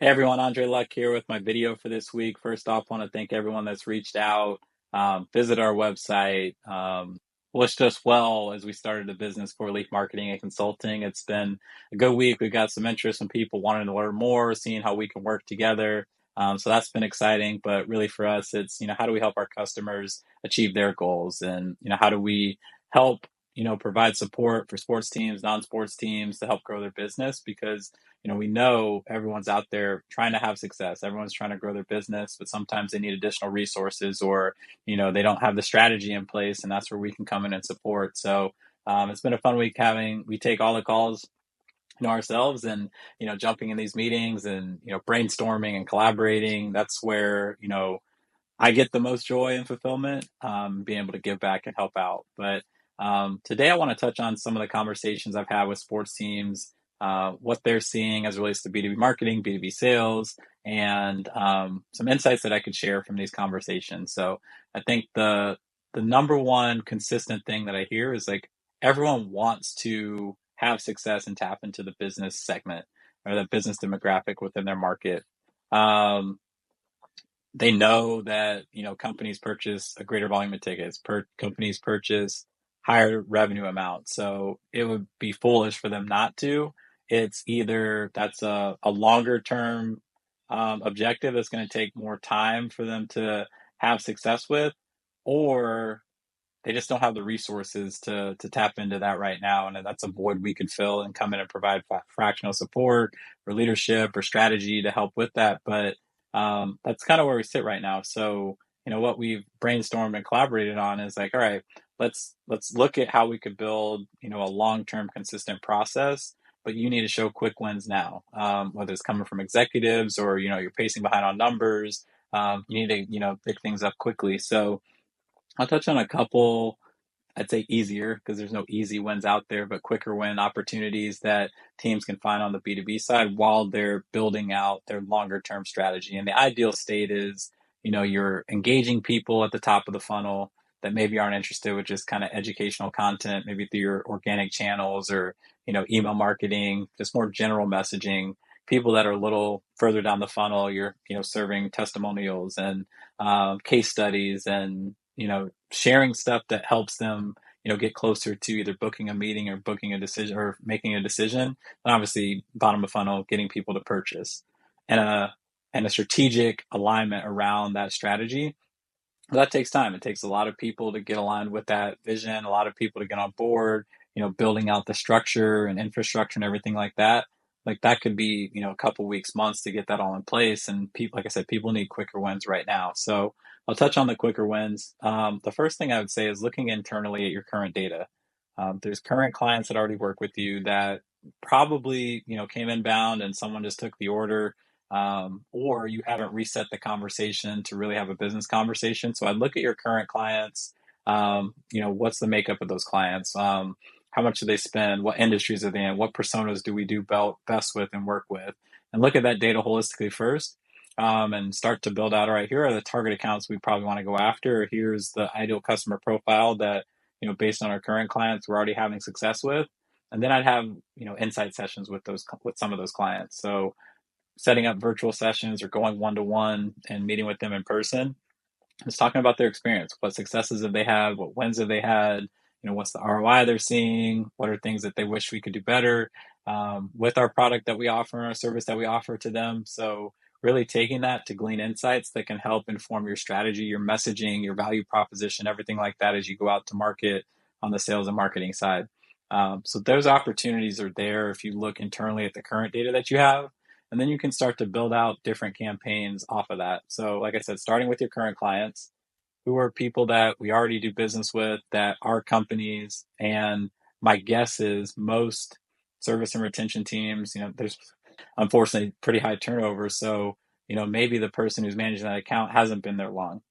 Hey everyone, Andre Luck here with my video for this week. First off, want to thank everyone that's reached out, visit our website, wished us well as we started a business for Leaf Marketing and Consulting. It's been a good week. We've got some interest in people wanting to learn more, seeing how we can work together. So that's been exciting, but really for us, it's, how do we help our customers achieve their goals? And, how do we help, provide support for sports teams, non-sports teams to help grow their business? Because we know everyone's out there trying to have success. Everyone's trying to grow their business, but sometimes they need additional resources or, they don't have the strategy in place. And that's where we can come in and support. So it's been a fun week we take all the calls, ourselves and, jumping in these meetings and, brainstorming and collaborating. That's where, I get the most joy and fulfillment, being able to give back and help out. But today I want to touch on some of the conversations I've had with sports teams, what they're seeing as it relates to B2B marketing, B2B sales, and some insights that I could share from these conversations. So I think the number one consistent thing that I hear is like everyone wants to have success and tap into the business segment or the business demographic within their market. Um, they know that companies purchase a greater volume of tickets, companies purchase higher revenue amounts, so it would be foolish for them not to. It's either that's a longer term objective that's going to take more time for them to have success with, or they just don't have the resources to tap into that right now, and that's a void we could fill and come in and provide fractional support or leadership or strategy to help with that. But that's kind of where we sit right now. So what we've brainstormed and collaborated on is like, all right, let's look at how we could build a long-term consistent process. But you need to show quick wins now, whether it's coming from executives or you're pacing behind on numbers. You need to pick things up quickly. So I'll touch on a couple, I'd say easier because there's no easy wins out there, but quicker win opportunities that teams can find on the B2B side while they're building out their longer term strategy. And the ideal state is, you're engaging people at the top of the funnel that maybe aren't interested with just kind of educational content, maybe through your organic channels or, email marketing, just more general messaging. People that are a little further down the funnel, you're, serving testimonials and case studies and, sharing stuff that helps them, get closer to either booking a meeting or booking a decision or making a decision. And obviously, bottom of funnel, getting people to purchase, and a strategic alignment around that strategy. But that takes time. It takes a lot of people to get aligned with that vision, a lot of people to get on board, building out the structure and infrastructure and everything like that. Like that could be, a couple weeks, months to get that all in place. And people, like I said, people need quicker wins right now. So I'll touch on the quicker wins. The first thing I would say is looking internally at your current data. There's current clients that already work with you that probably, came inbound and someone just took the order, or you haven't reset the conversation to really have a business conversation. So I'd look at your current clients. What's the makeup of those clients? How much do they spend? What industries are they in? What personas do we do best with and work with? And look at that data holistically first, and start to build out, all right, here are the target accounts we probably want to go after. Here's the ideal customer profile that, based on our current clients, we're already having success with. And then I'd have, insight sessions with some of those clients. So setting up virtual sessions or going one-to-one and meeting with them in person, just talking about their experience. What successes have they had? What wins have they had? What's the ROI they're seeing? What are things that they wish we could do better with our product that we offer and our service that we offer to them? So really taking that to glean insights that can help inform your strategy, your messaging, your value proposition, everything like that as you go out to market on the sales and marketing side. So those opportunities are there if you look internally at the current data that you have. And then you can start to build out different campaigns off of that. So like I said, starting with your current clients, who are people that we already do business with that are companies. And my guess is most service and retention teams, there's unfortunately pretty high turnover. So, maybe the person who's managing that account hasn't been there long.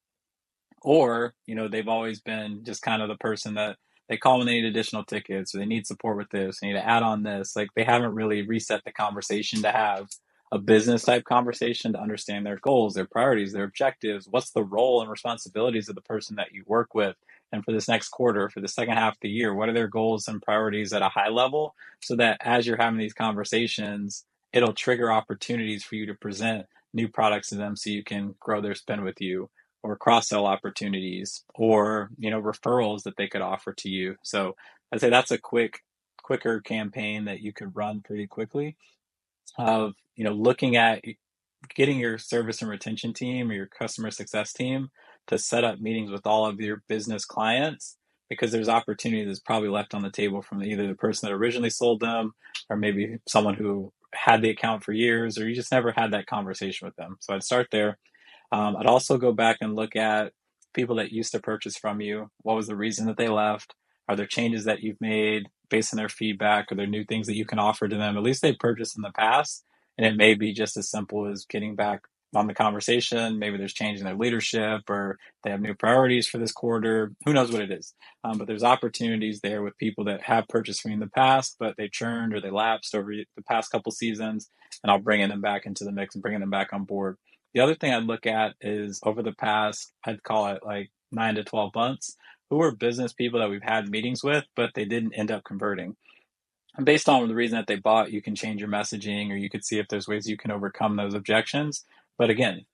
Or, they've always been just kind of the person that they call when they need additional tickets or they need support with this, they need to add on this. Like they haven't really reset the conversation to have a business type conversation to understand their goals, their priorities, their objectives. What's the role and responsibilities of the person that you work with? And for this next quarter, for the second half of the year, what are their goals and priorities at a high level so that as you're having these conversations, it'll trigger opportunities for you to present new products to them so you can grow their spend with you, or cross-sell opportunities, or referrals that they could offer to you. So I'd say that's a quicker campaign that you could run pretty quickly, of looking at getting your service and retention team or your customer success team to set up meetings with all of your business clients, because there's opportunity that's probably left on the table from either the person that originally sold them, or maybe someone who had the account for years, or you just never had that conversation with them. So I'd start there. I'd also go back and look at people that used to purchase from you. What was the reason that they left? Are there changes that you've made based on their feedback? Are there new things that you can offer to them? At least they purchased in the past. And it may be just as simple as getting back on the conversation. Maybe there's change in their leadership, or they have new priorities for this quarter. Who knows what it is? But there's opportunities there with people that have purchased from you in the past, but they churned or they lapsed over the past couple seasons. And I'll bring them back into the mix and bringing them back on board. The other thing I'd look at is over the past, I'd call it like 9 to 12 months, who are business people that we've had meetings with, but they didn't end up converting. And based on the reason that they bought, you can change your messaging, or you could see if there's ways you can overcome those objections. But again,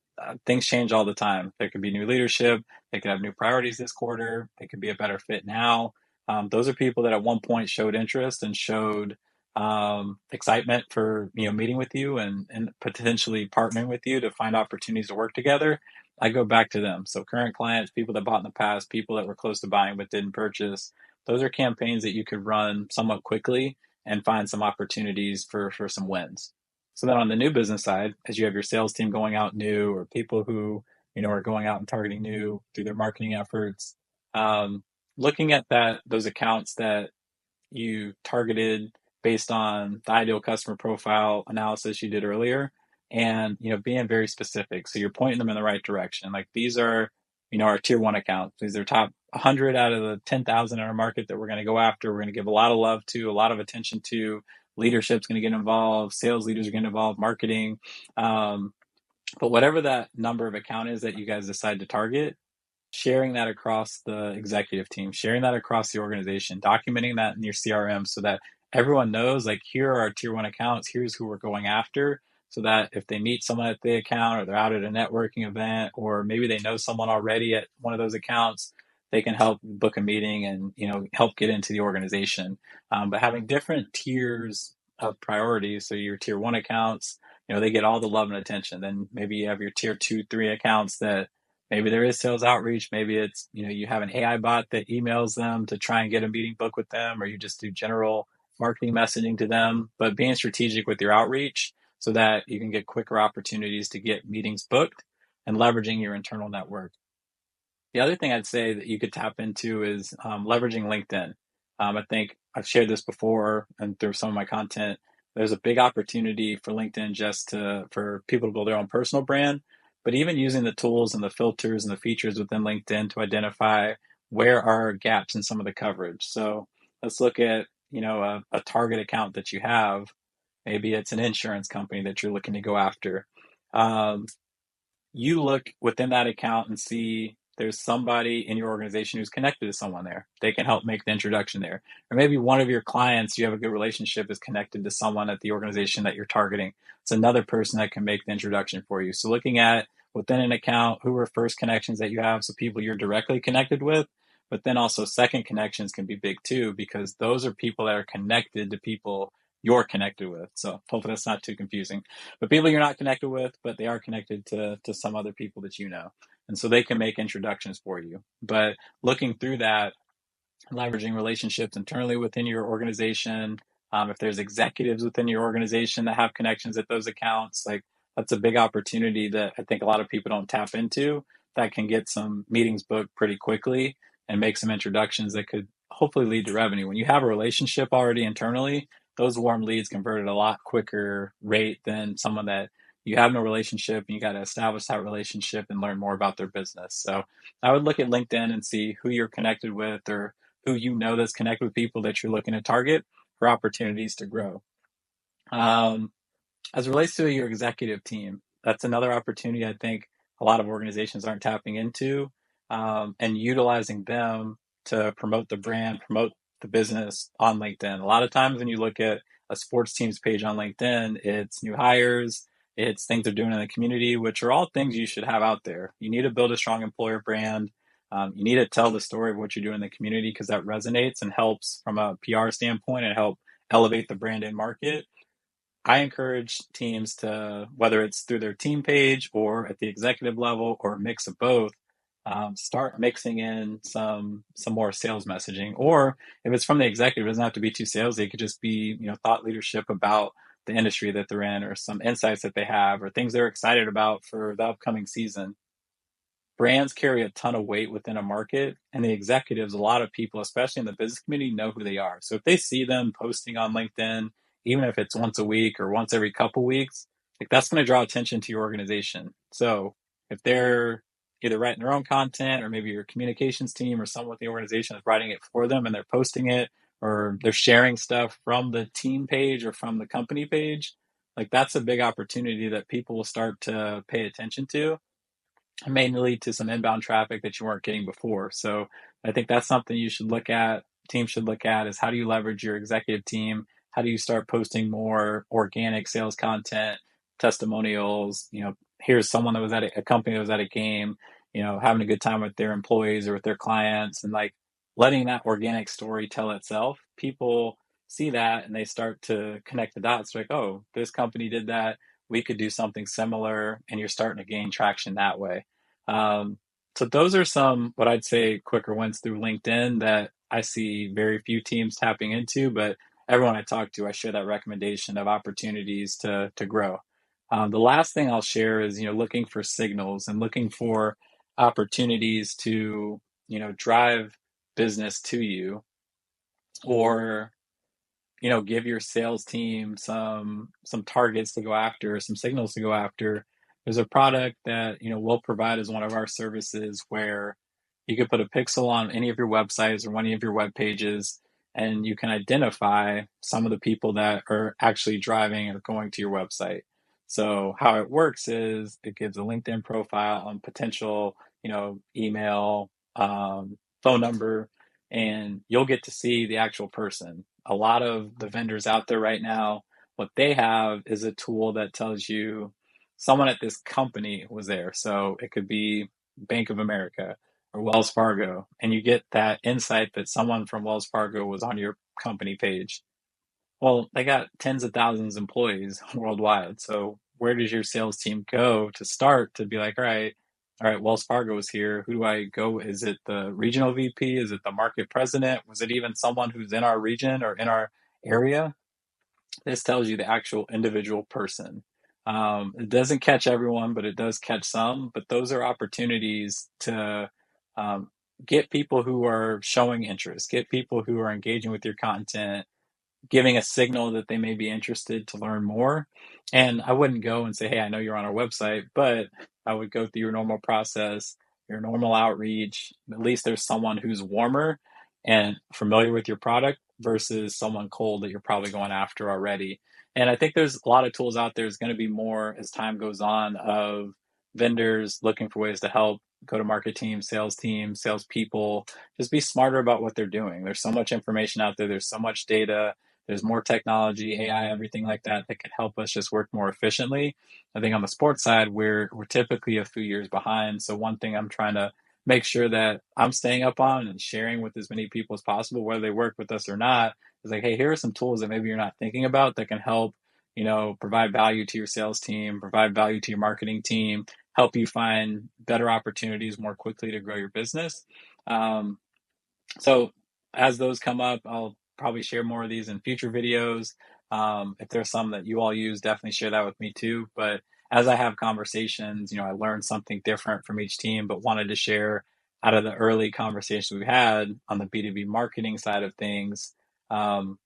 things change all the time. There could be new leadership. They could have new priorities this quarter. They could be a better fit now. Those are people that at one point showed interest and showed excitement for meeting with you, and potentially partnering with you to find opportunities to work together. I go back to them. So current clients, people that bought in the past, people that were close to buying but didn't purchase. Those are campaigns that you could run somewhat quickly and find some opportunities for some wins. So then on the new business side, as you have your sales team going out new, or people who are going out and targeting new through their marketing efforts, looking at those accounts that you targeted based on the ideal customer profile analysis you did earlier, and being very specific, so you're pointing them in the right direction. Like, these are our tier one accounts. These are top 100 out of the 10,000 in our market that we're going to go after. We're going to give a lot of love to, a lot of attention to. Leadership's going to get involved, sales leaders are going to get involved, marketing. But whatever that number of account is that you guys decide to target, sharing that across the executive team, sharing that across the organization, documenting that in your CRM so that everyone knows, like, here are our tier one accounts, here's who we're going after, so that if they meet someone at the account, or they're out at a networking event, or maybe they know someone already at one of those accounts, they can help book a meeting and help get into the organization. But having different tiers of priorities, so your tier one accounts, they get all the love and attention. Then maybe you have your tier 2, 3 accounts that maybe there is sales outreach. Maybe it's, you have an AI bot that emails them to try and get a meeting booked with them, or you just do general marketing messaging to them, but being strategic with your outreach so that you can get quicker opportunities to get meetings booked, and leveraging your internal network. The other thing I'd say that you could tap into is leveraging LinkedIn. I think I've shared this before and through some of my content. There's a big opportunity for LinkedIn for people to build their own personal brand, but even using the tools and the filters and the features within LinkedIn to identify where are gaps in some of the coverage. So let's look at a target account that you have. Maybe it's an insurance company that you're looking to go after. Um, you look within that account and see there's somebody in your organization who's connected to someone there. They can help make the introduction there. Or maybe one of your clients you have a good relationship is connected to someone at the organization that you're targeting. It's another person that can make the introduction for you. So looking at within an account, who are first connections that you have, so people you're directly connected with, but then also second connections can be big too, because those are people that are connected to people you're connected with. So hopefully that's not too confusing. But people you're not connected with, but they are connected to some other people that you know. And so they can make introductions for you. But looking through that, leveraging relationships internally within your organization. If there's executives within your organization that have connections at those accounts, like, that's a big opportunity that I think a lot of people don't tap into, that can get some meetings booked pretty quickly and make some introductions that could hopefully lead to revenue. When you have a relationship already internally, those warm leads convert at a lot quicker rate than someone that you have no relationship and you got to establish that relationship and learn more about their business. So I would look at LinkedIn and see who you're connected with, or who that's connected with people that you're looking to target for opportunities to grow. Um, as it relates to your executive team, that's another opportunity I think a lot of organizations aren't tapping into, and utilizing them to promote the brand, promote the business on LinkedIn. A lot of times when you look at a sports teams page on LinkedIn, it's new hires, it's things they're doing in the community, which are all things you should have out there. You need to build a strong employer brand. You need to tell the story of what you're doing in the community because that resonates and helps from a PR standpoint and help elevate the brand and market. I encourage teams to, whether it's through their team page or at the executive level or a mix of both, start mixing in some more sales messaging. Or if it's from the executive, it doesn't have to be too salesy. It could just be thought leadership about the industry that they're in, or some insights that they have, or things they're excited about for the upcoming season. Brands carry a ton of weight within a market, and the executives, a lot of people, especially in the business community, know who they are. So if they see them posting on LinkedIn, even if it's once a week or once every couple weeks, like that's going to draw attention to your organization. So if they're either writing their own content, or maybe your communications team or someone with the organization is writing it for them and they're posting it, or they're sharing stuff from the team page or from the company page, like that's a big opportunity that people will start to pay attention to, may lead to some inbound traffic that you weren't getting before. So I think that's something you should look at, teams should look at, is how do you leverage your executive team? How do you start posting more organic sales content, testimonials? Here's someone that was at a company that was at a game, having a good time with their employees or with their clients, and like letting that organic story tell itself. People see that and they start to connect the dots like, oh, this company did that, we could do something similar, and you're starting to gain traction that way. Um, so those are some, what I'd say, quicker wins through LinkedIn that I see very few teams tapping into, but everyone I talk to, I share that recommendation of opportunities to grow. The last thing I'll share is, looking for signals and looking for opportunities to, drive business to you, or give your sales team some targets to go after, some signals to go after. There's a product that we'll provide as one of our services where you could put a pixel on any of your websites or one of your web pages, and you can identify some of the people that are actually driving or going to your website. So how it works is it gives a LinkedIn profile on potential, email, phone number, and you'll get to see the actual person. A lot of the vendors out there right now, what they have is a tool that tells you someone at this company was there. So it could be Bank of America or Wells Fargo, and you get that insight that someone from Wells Fargo was on your company page. Well, they got tens of thousands of employees worldwide. So where does your sales team go to start to be like, all right, Wells Fargo is here. Who do I go? Is it the regional VP? Is it the market president? Was it even someone who's in our region or in our area? This tells you the actual individual person. It doesn't catch everyone, but it does catch some. But those are opportunities to um, get people who are showing interest, get people who are engaging with your content, giving a signal that they may be interested to learn more. And I wouldn't go and say, hey, I know you're on our website, but I would go through your normal process, your normal outreach. At least there's someone who's warmer and familiar with your product versus someone cold that you're probably going after already. And I think there's a lot of tools out there. There's going to be more as time goes on of vendors looking for ways to help go to market teams, salespeople, just be smarter about what they're doing. There's so much information out there. There's so much data, there's more technology, AI, everything like that that can help us just work more efficiently. I think on the sports side, we're typically a few years behind. So one thing I'm trying to make sure that I'm staying up on and sharing with as many people as possible, whether they work with us or not, is like, hey, here are some tools that maybe you're not thinking about that can help, provide value to your sales team, provide value to your marketing team, help you find better opportunities more quickly to grow your business. Um, so as those come up, I'll probably share more of these in future videos. If there's some that you all use, definitely share that with me too. But as I have conversations, I learned something different from each team, but wanted to share out of the early conversations we had on the B2B marketing side of things. Um,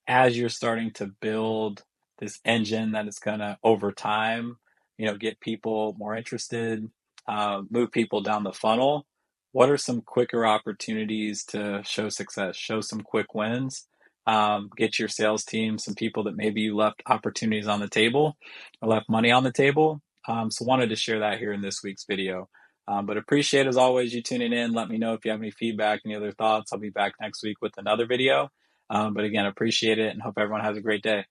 as you're starting to build this engine that is going to over time, get people more interested, move people down the funnel, what are some quicker opportunities to show success, show some quick wins, get your sales team some people that maybe you left opportunities on the table or left money on the table. So wanted to share that here in this week's video. But appreciate, as always, you tuning in. Let me know if you have any feedback, any other thoughts. I'll be back next week with another video. But again, appreciate it and hope everyone has a great day.